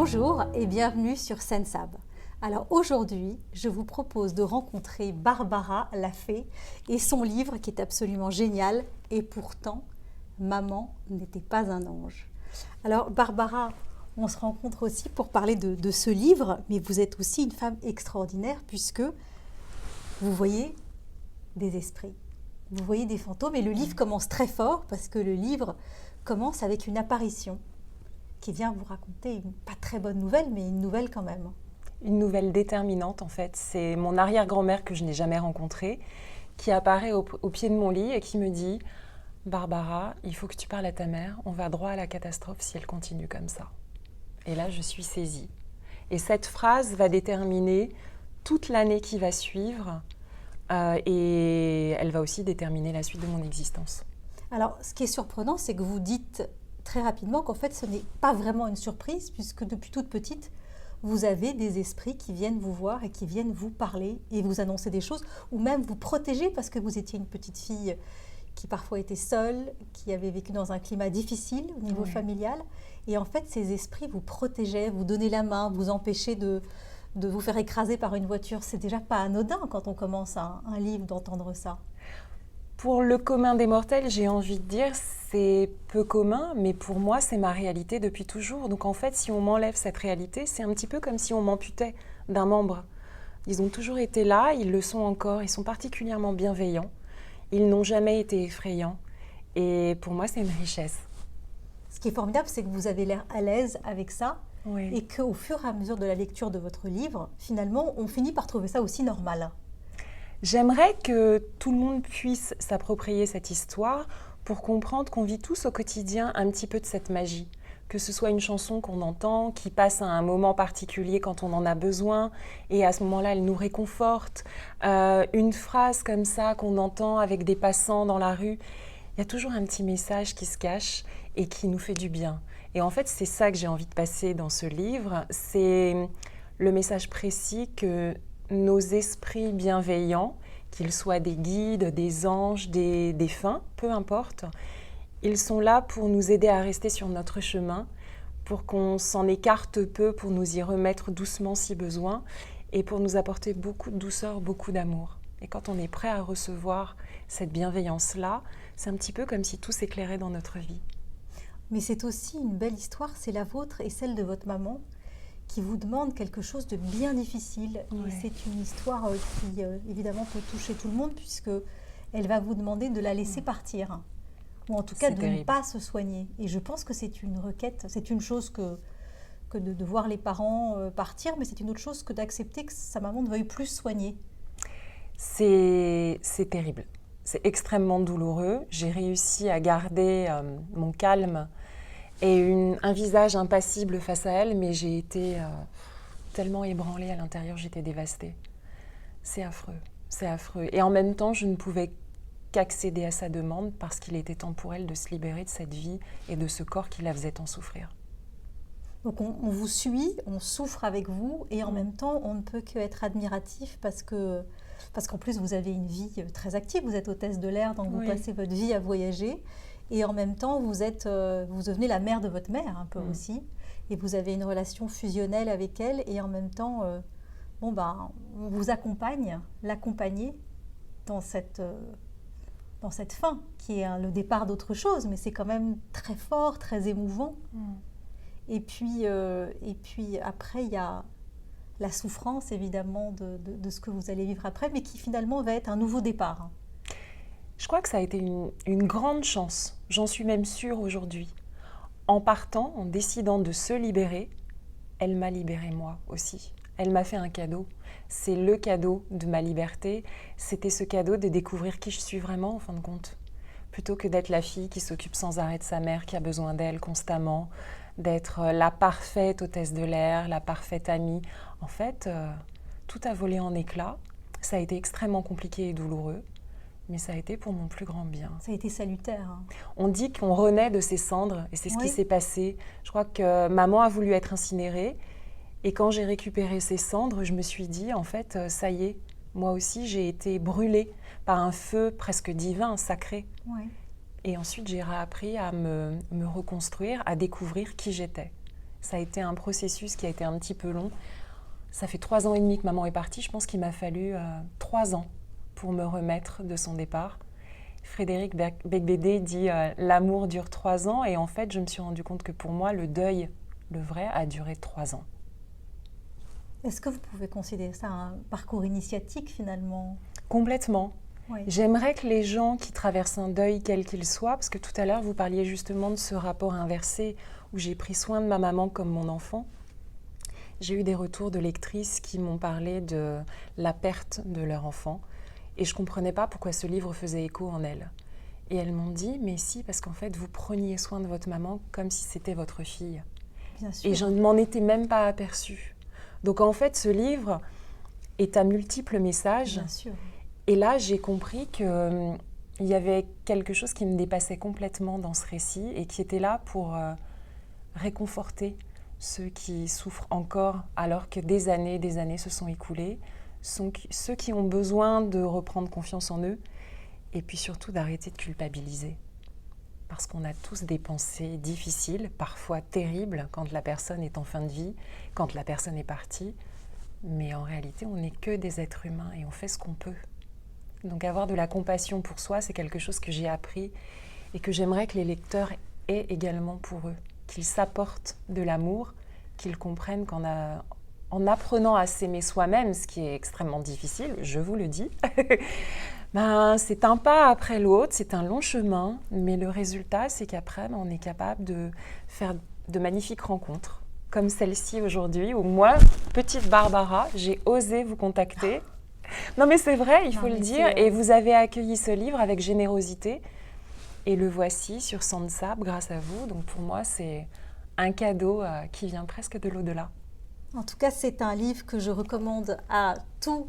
Bonjour et bienvenue sur Sensab. Alors aujourd'hui, je vous propose de rencontrer Barbara Lafay et son livre qui est absolument génial. Et pourtant, maman n'était pas un ange. Alors Barbara, on se rencontre aussi pour parler de ce livre, mais vous êtes aussi une femme extraordinaire puisque vous voyez des esprits, vous voyez des fantômes et le livre commence très fort parce que le livre commence avec une apparition qui vient vous raconter une pas très bonne nouvelle, mais une nouvelle quand même. Une nouvelle déterminante en fait. C'est mon arrière-grand-mère que je n'ai jamais rencontrée qui apparaît au pied de mon lit et qui me dit « Barbara, il faut que tu parles à ta mère, on va droit à la catastrophe si elle continue comme ça. » Et là, je suis saisie. Et cette phrase va déterminer toute l'année qui va suivre et elle va aussi déterminer la suite de mon existence. Alors, ce qui est surprenant, c'est que vous dites très rapidement qu'en fait, ce n'est pas vraiment une surprise puisque depuis toute petite, vous avez des esprits qui viennent vous voir et qui viennent vous parler et vous annoncer des choses ou même vous protéger parce que vous étiez une petite fille qui parfois était seule, qui avait vécu dans un climat difficile au niveau familial. Et en fait, ces esprits vous protégeaient, vous donnaient la main, vous empêchaient de vous faire écraser par une voiture. C'est déjà pas anodin quand on commence un livre d'entendre ça. Pour le commun des mortels, j'ai envie de dire, c'est peu commun, mais pour moi, c'est ma réalité depuis toujours. Donc en fait, si on m'enlève cette réalité, c'est un petit peu comme si on m'amputait d'un membre. Ils ont toujours été là, ils le sont encore, ils sont particulièrement bienveillants. Ils n'ont jamais été effrayants. Et pour moi, c'est une richesse. Ce qui est formidable, c'est que vous avez l'air à l'aise avec ça. Oui. Et qu'au fur et à mesure de la lecture de votre livre, finalement, on finit par trouver ça aussi normal. J'aimerais que tout le monde puisse s'approprier cette histoire pour comprendre qu'on vit tous au quotidien un petit peu de cette magie. Que ce soit une chanson qu'on entend, qui passe à un moment particulier quand on en a besoin, et à ce moment-là, elle nous réconforte. Une phrase comme ça qu'on entend avec des passants dans la rue, il y a toujours un petit message qui se cache et qui nous fait du bien. Et en fait, c'est ça que j'ai envie de passer dans ce livre, c'est le message précis que nos esprits bienveillants, qu'ils soient des guides, des anges, des défunts, peu importe, ils sont là pour nous aider à rester sur notre chemin, pour qu'on s'en écarte peu, pour nous y remettre doucement si besoin, et pour nous apporter beaucoup de douceur, beaucoup d'amour. Et quand on est prêt à recevoir cette bienveillance-là, c'est un petit peu comme si tout s'éclairait dans notre vie. Mais c'est aussi une belle histoire, c'est la vôtre et celle de votre maman, qui vous demande quelque chose de bien difficile. Ouais. Et c'est une histoire qui, évidemment, peut toucher tout le monde, puisqu'elle va vous demander de la laisser partir. Ou en tout cas, de ne pas se soigner. Et je pense que c'est une requête, c'est une chose que de voir les parents partir, mais c'est une autre chose que d'accepter que sa maman ne veuille plus soigner. C'est terrible. C'est extrêmement douloureux. J'ai réussi à garder mon calme et un visage impassible face à elle, mais j'ai été tellement ébranlée à l'intérieur, j'étais dévastée. C'est affreux, c'est affreux. Et en même temps, je ne pouvais qu'accéder à sa demande parce qu'il était temps pour elle de se libérer de cette vie et de ce corps qui la faisait tant souffrir. Donc on vous suit, on souffre avec vous et en même temps, on ne peut qu'être admiratif parce qu'en plus, vous avez une vie très active. Vous êtes hôtesse de l'air, donc vous passez votre vie à voyager. Et en même temps, vous devenez la mère de votre mère un peu aussi. Et vous avez une relation fusionnelle avec elle. Et en même temps, on vous l'accompagnez dans cette fin qui est le départ d'autre chose. Mais c'est quand même très fort, très émouvant. Et puis après, il y a la souffrance évidemment de ce que vous allez vivre après, mais qui finalement va être un nouveau départ. Je crois que ça a été une grande chance, j'en suis même sûre aujourd'hui. En partant, en décidant de se libérer, elle m'a libérée moi aussi. Elle m'a fait un cadeau. C'est le cadeau de ma liberté. C'était ce cadeau de découvrir qui je suis vraiment en fin de compte. Plutôt que d'être la fille qui s'occupe sans arrêt de sa mère, qui a besoin d'elle constamment, d'être la parfaite hôtesse de l'air, la parfaite amie. En fait, tout a volé en éclats. Ça a été extrêmement compliqué et douloureux. Mais ça a été pour mon plus grand bien. Ça a été salutaire. On dit qu'on renaît de ses cendres, et c'est ce qui s'est passé. Je crois que maman a voulu être incinérée, et quand j'ai récupéré ses cendres, je me suis dit, en fait, ça y est, moi aussi, j'ai été brûlée par un feu presque divin, sacré. Et ensuite, j'ai réappris à me reconstruire, à découvrir qui j'étais. Ça a été un processus qui a été un petit peu long. Ça fait 3 ans et demi que maman est partie. Je pense qu'il m'a fallu 3 ans pour me remettre de son départ. Frédéric Beigbeder dit « l'amour dure 3 ans » et en fait, je me suis rendu compte que pour moi, le deuil, le vrai, a duré 3 ans. Est-ce que vous pouvez considérer ça un parcours initiatique finalement? Complètement. Oui. J'aimerais que les gens qui traversent un deuil, quel qu'il soit, parce que tout à l'heure, vous parliez justement de ce rapport inversé où j'ai pris soin de ma maman comme mon enfant. J'ai eu des retours de lectrices qui m'ont parlé de la perte de leur enfant et je ne comprenais pas pourquoi ce livre faisait écho en elles. Et elles m'ont dit, mais si, parce qu'en fait, vous preniez soin de votre maman comme si c'était votre fille. Bien sûr. Et je ne m'en étais même pas aperçue. Donc en fait, ce livre est à multiples messages. Bien sûr. Et là, j'ai compris qu'il y avait quelque chose qui me dépassait complètement dans ce récit et qui était là pour réconforter ceux qui souffrent encore alors que des années se sont écoulées, ceux qui ont besoin de reprendre confiance en eux et puis surtout d'arrêter de culpabiliser. Parce qu'on a tous des pensées difficiles, parfois terribles, quand la personne est en fin de vie, quand la personne est partie. Mais en réalité, on n'est que des êtres humains et on fait ce qu'on peut. Donc avoir de la compassion pour soi, c'est quelque chose que j'ai appris et que j'aimerais que les lecteurs aient également pour eux. Qu'ils s'apportent de l'amour, qu'ils comprennent qu'en apprenant à s'aimer soi-même, ce qui est extrêmement difficile, je vous le dis, c'est un pas après l'autre, c'est un long chemin, mais le résultat, c'est qu'après, on est capable de faire de magnifiques rencontres, comme celle-ci aujourd'hui, où moi, petite Barbara, j'ai osé vous contacter. Non mais c'est vrai, il faut le dire, et vous avez accueilli ce livre avec générosité, et le voici sur Sang de Sable grâce à vous, donc pour moi, c'est un cadeau qui vient presque de l'au-delà. En tout cas, c'est un livre que je recommande à tous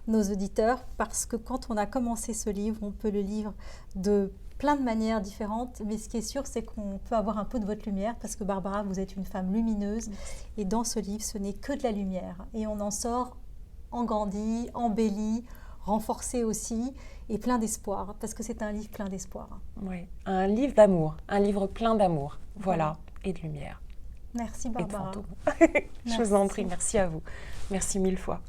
nos auditeurs parce que quand on a commencé ce livre, on peut le lire de plein de manières différentes, mais ce qui est sûr, c'est qu'on peut avoir un peu de votre lumière parce que Barbara, vous êtes une femme lumineuse et dans ce livre, ce n'est que de la lumière et on en sort engrandi, embelli, renforcé aussi et plein d'espoir parce que c'est un livre plein d'espoir. Oui, un livre d'amour, un livre plein d'amour, voilà, et de lumière. Merci Barbara. Et de fantômes. Je vous en prie, merci à vous. Merci 1000 fois.